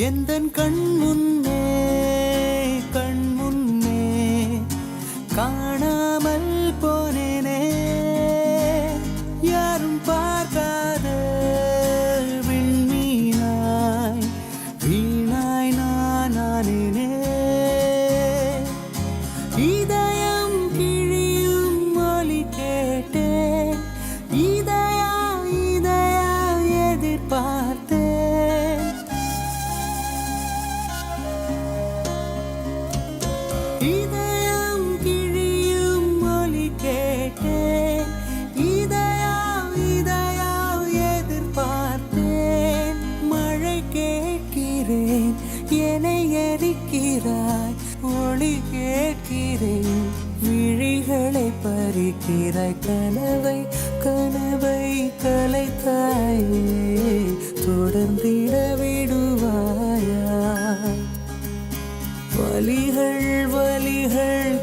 எந்தன் கண் முன்னே காணாமல் போனேனே, யாரும் பார்க்காத விண்மீனாய் வீணாய் நானேனே. இதயம் கிழியும் ஒலி கேட்டேன், இதயா எதிர்பார்த்தேன். இதயம் கிழியும் ஒலி கேட்டேன், இதயா எதிர்பார்த்தேன். மழை கேட்கிறேன், என்னை எரிக்கிறாய். ஒளி கேட்கிறேன், விழிகளை பறிக்கிறாய். கனவை கலைத்தாயே, தொடர்ந்திட விடுவாயா? வலிகள்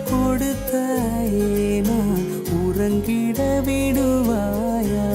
கொடுத்தாயே, நான் உறங்கிட விடுவாயா?